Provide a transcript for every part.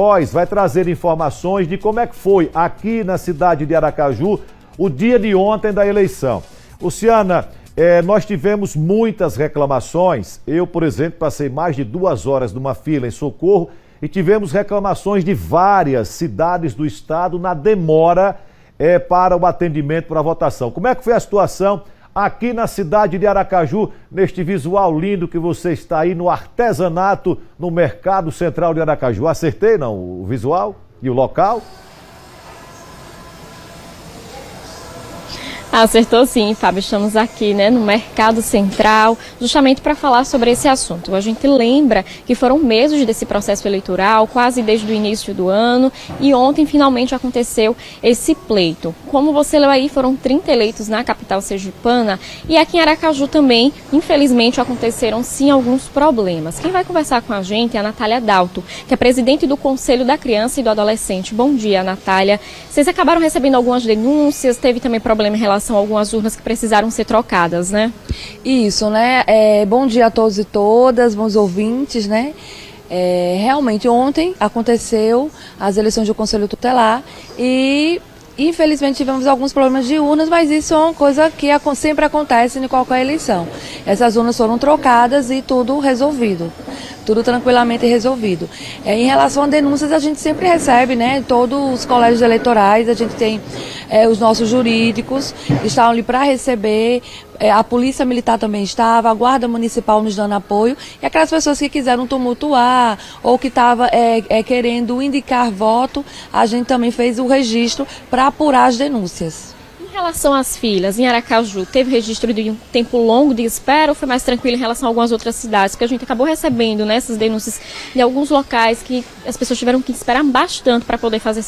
Vai trazer informações de como é que foi aqui na cidade de Aracaju o dia de ontem da eleição. Luciana, nós tivemos muitas reclamações. Eu, por exemplo, passei mais de 2 horas numa fila em Socorro e tivemos reclamações de várias cidades do estado na demora para o atendimento para a votação. Como é que foi a situação aqui na cidade de Aracaju, neste visual lindo que você está aí no artesanato no Mercado Central de Aracaju? Acertei, não? O visual e o local? Acertou sim, Fábio. Estamos aqui, no Mercado Central, justamente para falar sobre esse assunto. A gente lembra que foram meses desse processo eleitoral, quase desde o início do ano, e ontem finalmente aconteceu esse pleito. Como você leu aí, foram 30 eleitos na capital sergipana, e aqui em Aracaju também, infelizmente, aconteceram sim alguns problemas. Quem vai conversar com a gente é a Natália Dalto, que é presidente do Conselho da Criança e do Adolescente. Bom dia, Natália. Vocês acabaram recebendo algumas denúncias, teve também problema em relação a algumas urnas que precisaram ser trocadas, né? Isso, né? Bom dia a todos e todas, bons ouvintes, né? Realmente, ontem aconteceu as eleições do Conselho Tutelar e, infelizmente, tivemos alguns problemas de urnas, mas isso é uma coisa que sempre acontece em qualquer eleição. Essas urnas foram trocadas e tudo resolvido. Tudo tranquilamente resolvido. Em relação a denúncias, a gente sempre recebe, né? Todos os colégios eleitorais, a gente tem os nossos jurídicos que estão ali para receber, a Polícia Militar também estava, a Guarda Municipal nos dando apoio, e aquelas pessoas que quiseram tumultuar ou que estavam querendo indicar voto, a gente também fez o registro para apurar as denúncias. Em relação às filas, em Aracaju, teve registro de um tempo longo de espera ou foi mais tranquilo em relação a algumas outras cidades? Porque a gente acabou recebendo essas denúncias de alguns locais que as pessoas tiveram que esperar bastante para poder fazer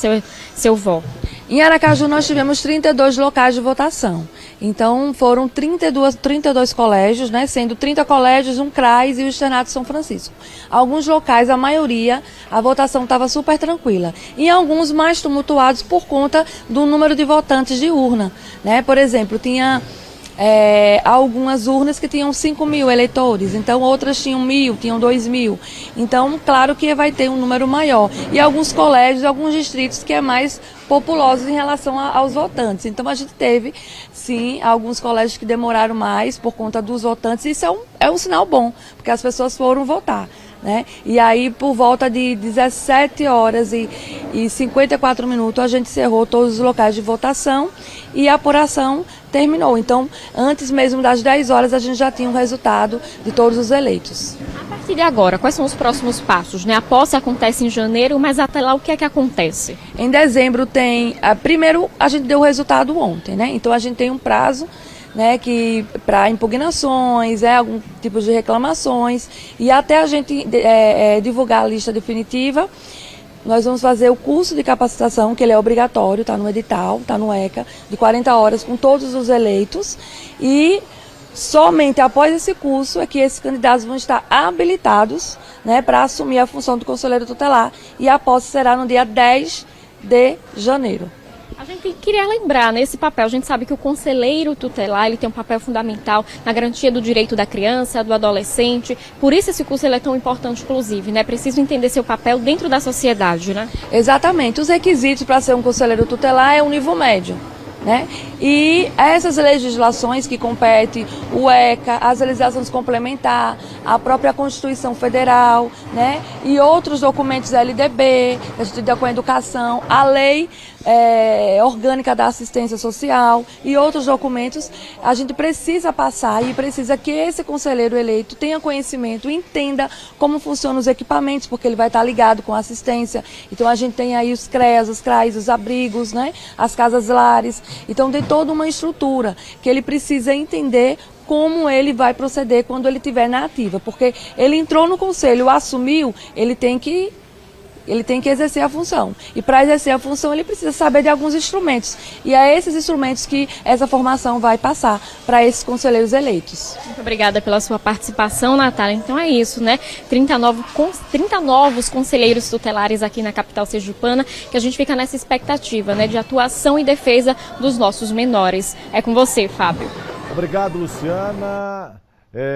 seu voto. Em Aracaju nós tivemos 32 locais de votação. Então foram 32 colégios, né, sendo 30 colégios, um CRAS e o Externato São Francisco. Alguns locais, a maioria, a votação estava super tranquila. E alguns mais tumultuados por conta do número de votantes de urna, né? Por exemplo, tinha algumas urnas que tinham 5.000 eleitores, então outras tinham 1.000, tinham 2.000. Então, claro que vai ter um número maior. E alguns colégios, alguns distritos que é mais populosos em relação aos votantes. Então, a gente teve, sim, alguns colégios que demoraram mais por conta dos votantes. Isso é um sinal bom, porque as pessoas foram votar, né? E aí, por volta de 17 horas e 54 minutos, a gente encerrou todos os locais de votação e a apuração terminou. Então, antes mesmo das 10 horas, a gente já tinha o resultado de todos os eleitos. A partir de agora, quais são os próximos passos, né? A posse acontece em janeiro, mas até lá o que é que acontece? Em dezembro tem... Primeiro, a gente deu o resultado ontem, né? Então, a gente tem um prazo, né, que para impugnações, algum tipo de reclamações, e até a gente divulgar a lista definitiva, nós vamos fazer o curso de capacitação, que ele é obrigatório, está no edital, está no ECA, de 40 horas com todos os eleitos, e somente após esse curso é que esses candidatos vão estar habilitados, né, para assumir a função do conselheiro tutelar, e a posse será no dia 10 de janeiro. A gente queria lembrar nesse papel, a gente sabe que o conselheiro tutelar ele tem um papel fundamental na garantia do direito da criança, do adolescente, por isso esse curso ele é tão importante, inclusive, né? Preciso entender seu papel dentro da sociedade, né? Exatamente, os requisitos para ser um conselheiro tutelar é o nível médio, né? E essas legislações que competem, o ECA, as legislações complementares, a própria Constituição Federal, né? E outros documentos LDB, com a educação, a lei orgânica da assistência social e outros documentos, a gente precisa passar e precisa que esse conselheiro eleito tenha conhecimento, entenda como funcionam os equipamentos, porque ele vai estar ligado com a assistência. Então a gente tem aí os CREAS, os CRAs, os abrigos, né? As casas lares. Então tem toda uma estrutura que ele precisa entender como ele vai proceder quando ele estiver na ativa, porque ele entrou no conselho, assumiu, ele tem que exercer a função. E para exercer a função, ele precisa saber de alguns instrumentos. E é esses instrumentos que essa formação vai passar para esses conselheiros eleitos. Muito obrigada pela sua participação, Natália. Então é isso, né? 30 novos conselheiros tutelares aqui na capital sergipana, que a gente fica nessa expectativa, né, de atuação e defesa dos nossos menores. É com você, Fábio. Obrigado, Luciana.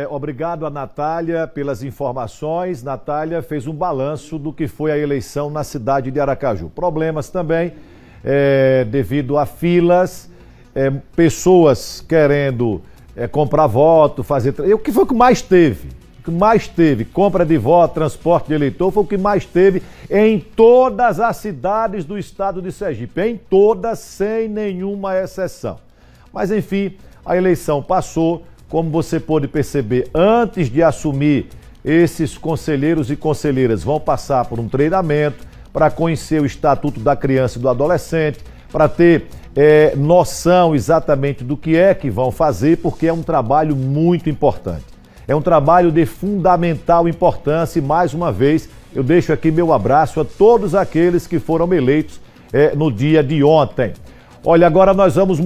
Obrigado a Natália pelas informações. Natália fez um balanço do que foi a eleição na cidade de Aracaju. Problemas também devido a filas, pessoas querendo comprar voto, fazer... O que foi o que mais teve? O que mais teve? Compra de voto, transporte de eleitor, foi o que mais teve em todas as cidades do estado de Sergipe. Em todas, sem nenhuma exceção. Mas, enfim, a eleição passou. Como você pôde perceber, antes de assumir, esses conselheiros e conselheiras vão passar por um treinamento para conhecer o Estatuto da Criança e do Adolescente, para ter noção exatamente do que é que vão fazer, porque é um trabalho muito importante. É um trabalho de fundamental importância e, mais uma vez, eu deixo aqui meu abraço a todos aqueles que foram eleitos no dia de ontem. Olha, agora nós vamos